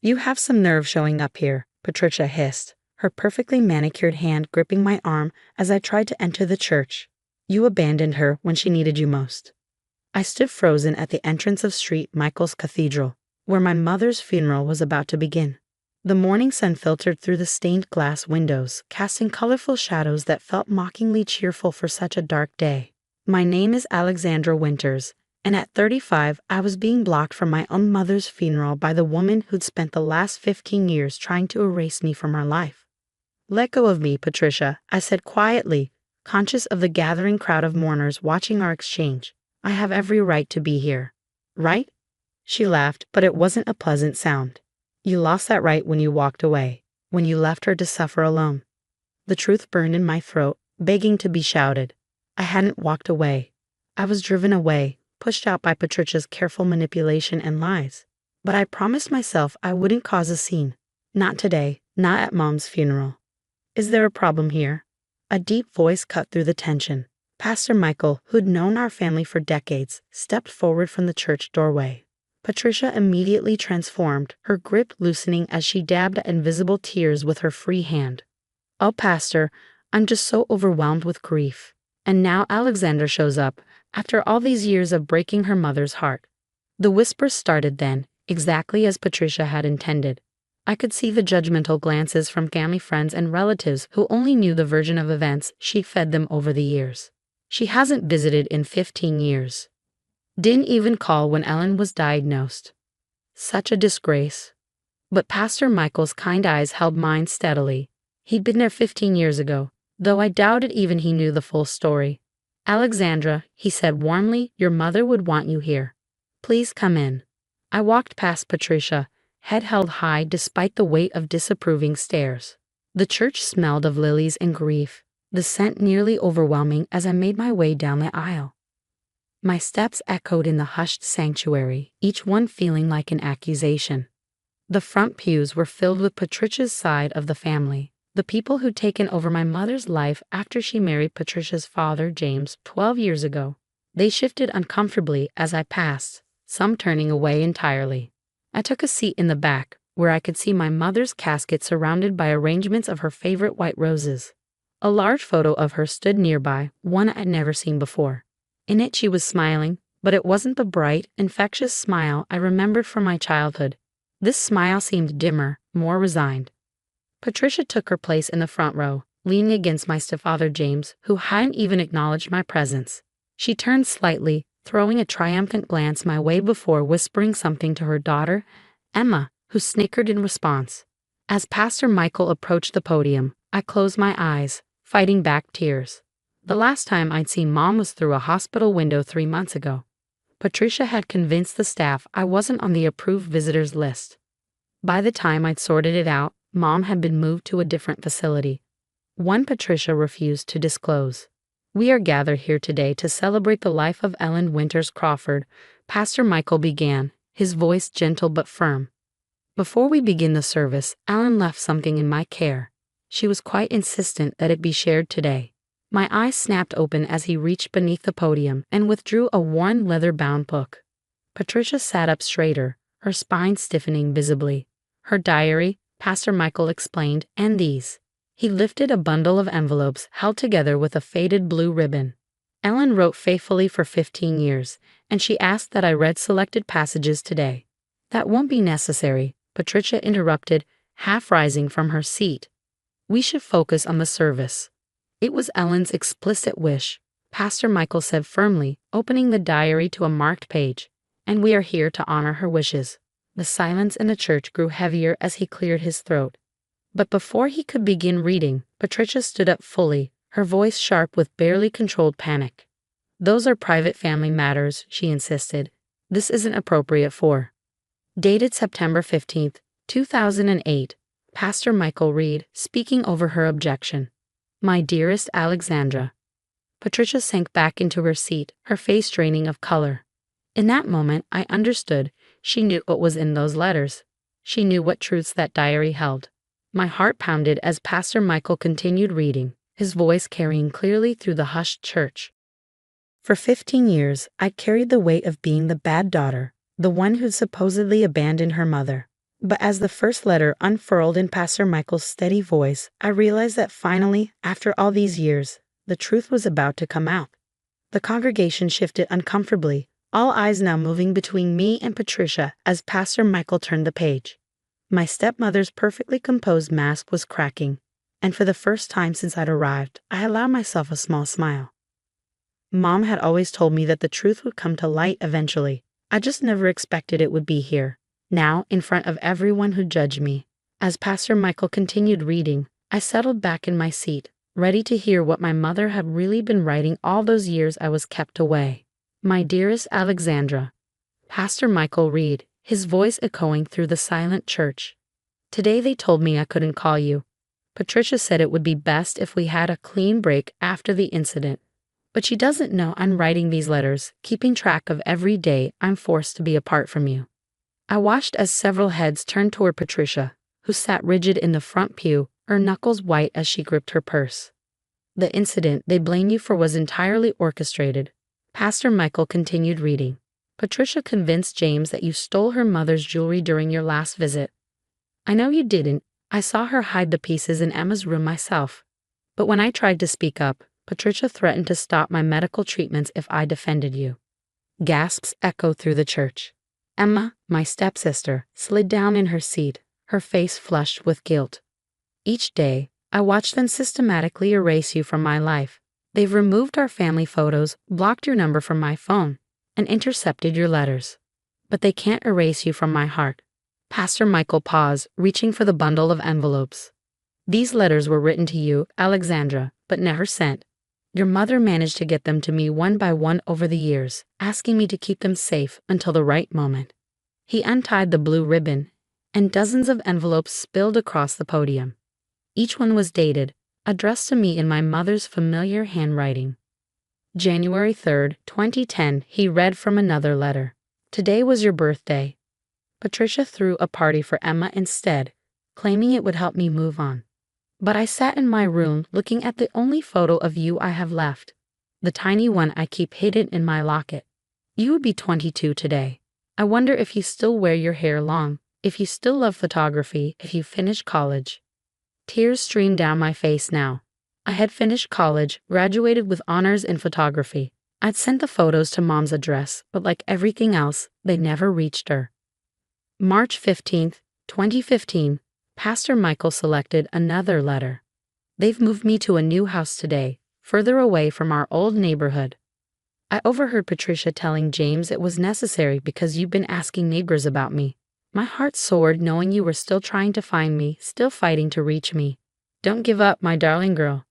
You have some nerve showing up here, Patricia hissed, her perfectly manicured hand gripping my arm as I tried to enter the church. You abandoned her when she needed you most. I stood frozen at the entrance of St. Michael's Cathedral, where my mother's funeral was about to begin. The morning sun filtered through the stained glass windows, casting colorful shadows that felt mockingly cheerful for such a dark day. My name is Alexandra Winters, and at 35 I was being blocked from my own mother's funeral by the woman who'd spent the last 15 years trying to erase me from her life. Let go of me, Patricia, I said quietly, conscious of the gathering crowd of mourners watching our exchange. I have every right to be here. Right? She laughed, but it wasn't a pleasant sound. You lost that right when you walked away, when you left her to suffer alone. The truth burned in my throat, begging to be shouted. I hadn't walked away. I was driven away, pushed out by Patricia's careful manipulation and lies. But I promised myself I wouldn't cause a scene. Not today, not at Mom's funeral. Is there a problem here? A deep voice cut through the tension. Pastor Michael, who'd known our family for decades, stepped forward from the church doorway. Patricia immediately transformed, her grip loosening as she dabbed at invisible tears with her free hand. Oh, Pastor, I'm just so overwhelmed with grief. And now Alexandra shows up, after all these years of breaking her mother's heart. The whispers started then, exactly as Patricia had intended. I could see the judgmental glances from family friends and relatives who only knew the version of events she fed them over the years. She hasn't visited in 15 years. Didn't even call when Ellen was diagnosed. Such a disgrace. But Pastor Michael's kind eyes held mine steadily. He'd been there 15 years ago, though I doubted even he knew the full story. Alexandra, he said warmly, your mother would want you here. Please come in. I walked past Patricia, head held high despite the weight of disapproving stares. The church smelled of lilies and grief, the scent nearly overwhelming as I made my way down the aisle. My steps echoed in the hushed sanctuary, each one feeling like an accusation. The front pews were filled with Patricia's side of the family, the people who'd taken over my mother's life after she married Patricia's father, James, 12 years ago. They shifted uncomfortably as I passed, some turning away entirely. I took a seat in the back, where I could see my mother's casket surrounded by arrangements of her favorite white roses. A large photo of her stood nearby, one I'd never seen before. In it she was smiling, but it wasn't the bright, infectious smile I remembered from my childhood. This smile seemed dimmer, more resigned. Patricia took her place in the front row, leaning against my stepfather James, who hadn't even acknowledged my presence. She turned slightly, throwing a triumphant glance my way before whispering something to her daughter, Emma, who snickered in response. As Pastor Michael approached the podium, I closed my eyes, fighting back tears. The last time I'd seen Mom was through a hospital window 3 months ago. Patricia had convinced the staff I wasn't on the approved visitors list. By the time I'd sorted it out, Mom had been moved to a different facility. One Patricia refused to disclose. We are gathered here today to celebrate the life of Ellen Winters Crawford, Pastor Michael began, his voice gentle but firm. Before we begin the service, Ellen left something in my care. She was quite insistent that it be shared today. My eyes snapped open as he reached beneath the podium and withdrew a worn leather-bound book. Patricia sat up straighter, her spine stiffening visibly. Her diary, Pastor Michael explained, and these. He lifted a bundle of envelopes held together with a faded blue ribbon. Ellen wrote faithfully for 15 years, and she asked that I read selected passages today. That won't be necessary, Patricia interrupted, half rising from her seat. We should focus on the service. It was Ellen's explicit wish, Pastor Michael said firmly, opening the diary to a marked page, and we are here to honor her wishes. The silence in the church grew heavier as he cleared his throat. But before he could begin reading, Patricia stood up fully, her voice sharp with barely controlled panic. Those are private family matters, she insisted. This isn't appropriate for. Dated September 15, 2008, Pastor Michael read, speaking over her objection. My dearest Alexandra. Patricia sank back into her seat, her face draining of color. In that moment, I understood. She knew what was in those letters. She knew what truths that diary held. My heart pounded as Pastor Michael continued reading, his voice carrying clearly through the hushed church. For 15 years, I carried the weight of being the bad daughter, the one who'd supposedly abandoned her mother. But as the first letter unfurled in Pastor Michael's steady voice, I realized that finally, after all these years, the truth was about to come out. The congregation shifted uncomfortably, all eyes now moving between me and Patricia as Pastor Michael turned the page. My stepmother's perfectly composed mask was cracking, and for the first time since I'd arrived, I allowed myself a small smile. Mom had always told me that the truth would come to light eventually. I just never expected it would be here, now in front of everyone who judged me. As Pastor Michael continued reading, I settled back in my seat, ready to hear what my mother had really been writing all those years I was kept away. My dearest Alexandra, Pastor Michael read, his voice echoing through the silent church. Today they told me I couldn't call you. Patricia said it would be best if we had a clean break after the incident. But she doesn't know I'm writing these letters, keeping track of every day I'm forced to be apart from you. I watched as several heads turned toward Patricia, who sat rigid in the front pew, her knuckles white as she gripped her purse. The incident they blame you for was entirely orchestrated. Pastor Michael continued reading. Patricia convinced James that you stole her mother's jewelry during your last visit. I know you didn't. I saw her hide the pieces in Emma's room myself. But when I tried to speak up, Patricia threatened to stop my medical treatments if I defended you. Gasps echoed through the church. Emma, my stepsister, slid down in her seat, her face flushed with guilt. Each day, I watched them systematically erase you from my life. They've removed our family photos, blocked your number from my phone, and intercepted your letters. But they can't erase you from my heart. Pastor Michael paused, reaching for the bundle of envelopes. These letters were written to you, Alexandra, but never sent. Your mother managed to get them to me one by one over the years, asking me to keep them safe until the right moment. He untied the blue ribbon, and dozens of envelopes spilled across the podium. Each one was dated, addressed to me in my mother's familiar handwriting. January 3rd, 2010, he read from another letter. Today was your birthday. Patricia threw a party for Emma instead, claiming it would help me move on. But I sat in my room looking at the only photo of you I have left, the tiny one I keep hidden in my locket. You would be 22 today. I wonder if you still wear your hair long, if you still love photography, if you finished college. Tears streamed down my face now. I had finished college, graduated with honors in photography. I'd sent the photos to Mom's address, but like everything else, they never reached her. March 15th, 2015, Pastor Michael selected another letter. They've moved me to a new house today, further away from our old neighborhood. I overheard Patricia telling James it was necessary because you've been asking neighbors about me. My heart soared knowing you were still trying to find me, still fighting to reach me. Don't give up, my darling girl.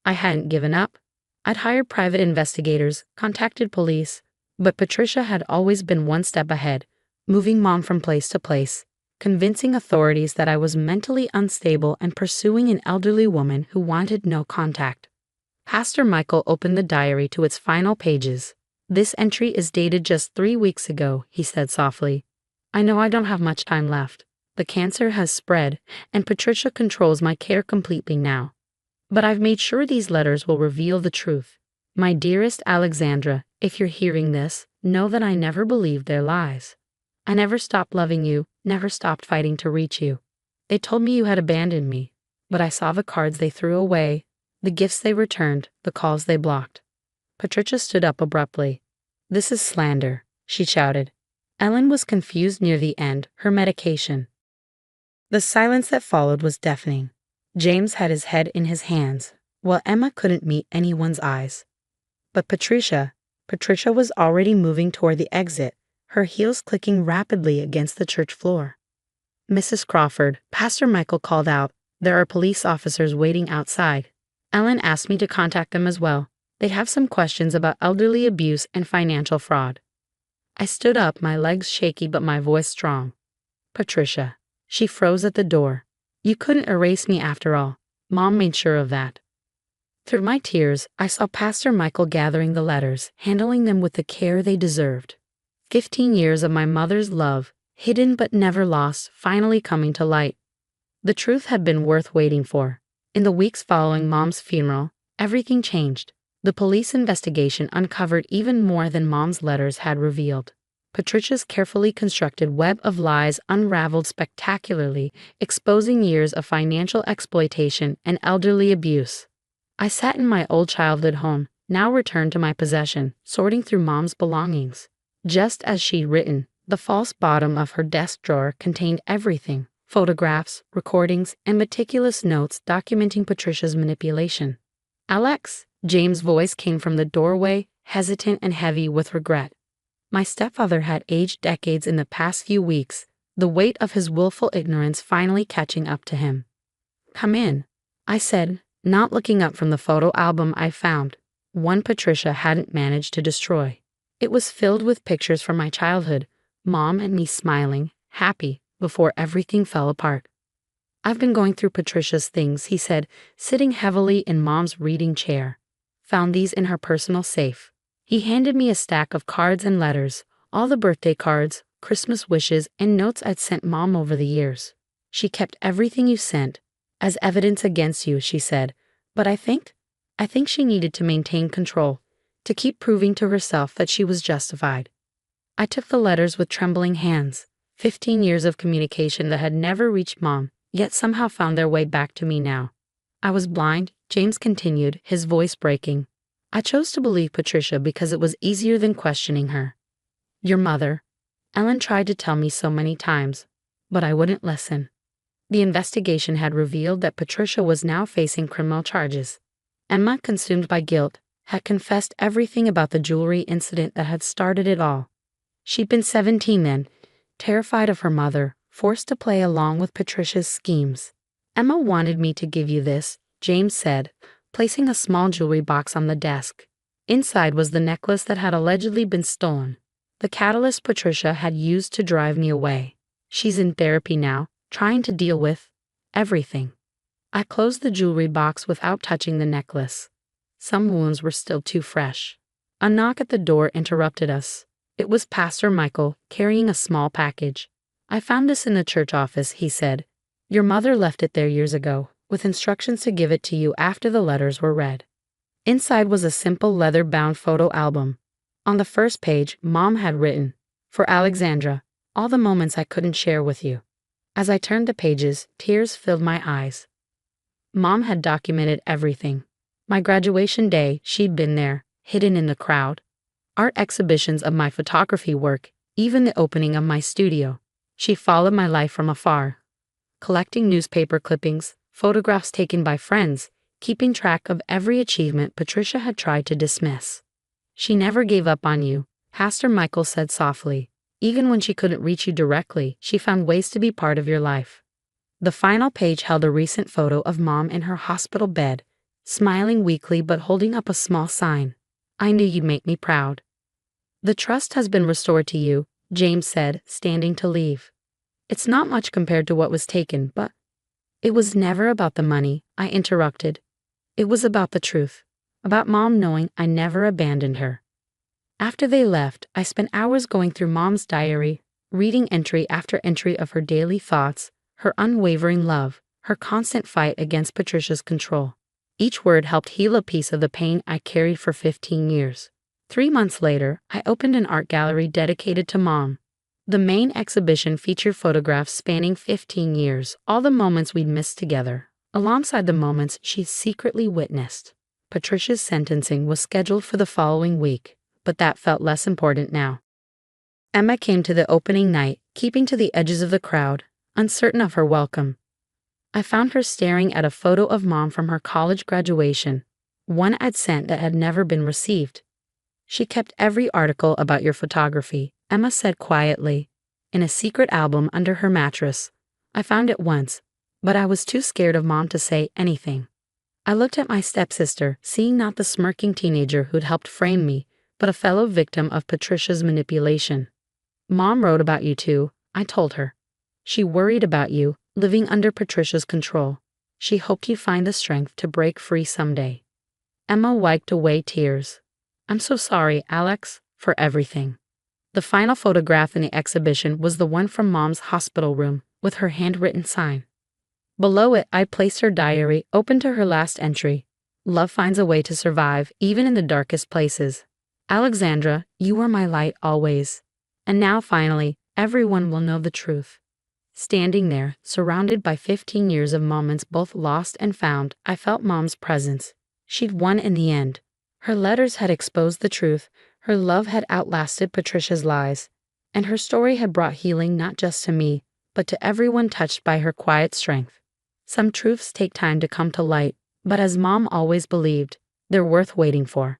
I hadn't given up. I'd hired private investigators, contacted police, but Patricia had always been one step ahead, moving Mom from place to place, convincing authorities that I was mentally unstable and pursuing an elderly woman who wanted no contact. Pastor Michael opened the diary to its final pages. This entry is dated just 3 weeks ago, he said softly. I know I don't have much time left. The cancer has spread, and Patricia controls my care completely now. But I've made sure these letters will reveal the truth. My dearest Alexandra, if you're hearing this, know that I never believed their lies. I never stopped loving you, never stopped fighting to reach you. They told me you had abandoned me, but I saw the cards they threw away, the gifts they returned, the calls they blocked. Patricia stood up abruptly. This is slander, she shouted. Ellen was confused near the end, her medication. The silence that followed was deafening. James had his head in his hands, while Emma couldn't meet anyone's eyes. But Patricia was already moving toward the exit, her heels clicking rapidly against the church floor. Mrs. Crawford, Pastor Michael called out, there are police officers waiting outside. Ellen asked me to contact them as well. They have some questions about elderly abuse and financial fraud. I stood up, my legs shaky but my voice strong. Patricia. She froze at the door. You couldn't erase me after all. Mom made sure of that. Through my tears, I saw Pastor Michael gathering the letters, handling them with the care they deserved. 15 years of my mother's love, hidden but never lost, finally coming to light. The truth had been worth waiting for. In the weeks following Mom's funeral, everything changed. The police investigation uncovered even more than Mom's letters had revealed. Patricia's carefully constructed web of lies unraveled spectacularly, exposing years of financial exploitation and elderly abuse. I sat in my old childhood home, now returned to my possession, sorting through Mom's belongings. Just as she'd written, the false bottom of her desk drawer contained everything: photographs, recordings, and meticulous notes documenting Patricia's manipulation. "Alex," James' voice came from the doorway, hesitant and heavy with regret. My stepfather had aged decades in the past few weeks, the weight of his willful ignorance finally catching up to him. "Come in," I said, not looking up from the photo album I found, one Patricia hadn't managed to destroy. It was filled with pictures from my childhood, Mom and me smiling, happy, before everything fell apart. "I've been going through Patricia's things," he said, sitting heavily in Mom's reading chair. "Found these in her personal safe." He handed me a stack of cards and letters, all the birthday cards, Christmas wishes, and notes I'd sent Mom over the years. "She kept everything you sent as evidence against you," she said, "but I think she needed to maintain control, to keep proving to herself that she was justified." I took the letters with trembling hands. 15 years of communication that had never reached Mom, yet somehow found their way back to me now. "I was blind," James continued, his voice breaking. "I chose to believe Patricia because it was easier than questioning her. Your mother, Ellen, tried to tell me so many times, but I wouldn't listen. The investigation had revealed that Patricia was now facing criminal charges. Emma, consumed by guilt, had confessed everything about the jewelry incident that had started it all. She'd been 17 then, terrified of her mother, forced to play along with Patricia's schemes. "Emma wanted me to give you this," James said, placing a small jewelry box on the desk. Inside was the necklace that had allegedly been stolen, the catalyst Patricia had used to drive me away. "She's in therapy now, trying to deal with everything." I closed the jewelry box without touching the necklace. Some wounds were still too fresh. A knock at the door interrupted us. It was Pastor Michael, carrying a small package. "I found this in the church office," he said. "Your mother left it there years ago, with instructions to give it to you after the letters were read." Inside was a simple leather-bound photo album. On the first page, Mom had written, "For Alexandra, all the moments I couldn't share with you." As I turned the pages, tears filled my eyes. Mom had documented everything. My graduation day, she'd been there, hidden in the crowd. Art exhibitions of my photography work, even the opening of my studio. She followed my life from afar, collecting newspaper clippings, photographs taken by friends, keeping track of every achievement Patricia had tried to dismiss. "She never gave up on you," Pastor Michael said softly. "Even when she couldn't reach you directly, she found ways to be part of your life." The final page held a recent photo of Mom in her hospital bed, smiling weakly but holding up a small sign. "I knew you'd make me proud." "The trust has been restored to you," James said, standing to leave. "It's not much compared to what was taken, but—" "It was never about the money," I interrupted. "It was about the truth, about Mom knowing I never abandoned her." After they left, I spent hours going through Mom's diary, reading entry after entry of her daily thoughts, her unwavering love, her constant fight against Patricia's control. Each word helped heal a piece of the pain I carried for 15 years. 3 months later, I opened an art gallery dedicated to Mom. The main exhibition featured photographs spanning 15 years, all the moments we'd missed together, alongside the moments she secretly witnessed. Patricia's sentencing was scheduled for the following week, but that felt less important now. Emma came to the opening night, keeping to the edges of the crowd, uncertain of her welcome. I found her staring at a photo of Mom from her college graduation, one I'd sent that had never been received. "She kept every article about your photography," Emma said quietly, "in a secret album under her mattress. I found it once, but I was too scared of Mom to say anything." I looked at my stepsister, seeing not the smirking teenager who'd helped frame me, but a fellow victim of Patricia's manipulation. "Mom wrote about you too," I told her. "She worried about you, living under Patricia's control. She hoped you'd find the strength to break free someday." Emma wiped away tears. "I'm so sorry, Alex, for everything." The final photograph in the exhibition was the one from Mom's hospital room, with her handwritten sign. Below it, I placed her diary, open to her last entry. "Love finds a way to survive, even in the darkest places. Alexandra, you were my light always." And now finally, everyone will know the truth. Standing there, surrounded by 15 years of moments both lost and found, I felt Mom's presence. She'd won in the end. Her letters had exposed the truth, her love had outlasted Patricia's lies, and her story had brought healing not just to me, but to everyone touched by her quiet strength. Some truths take time to come to light, but as Mom always believed, they're worth waiting for.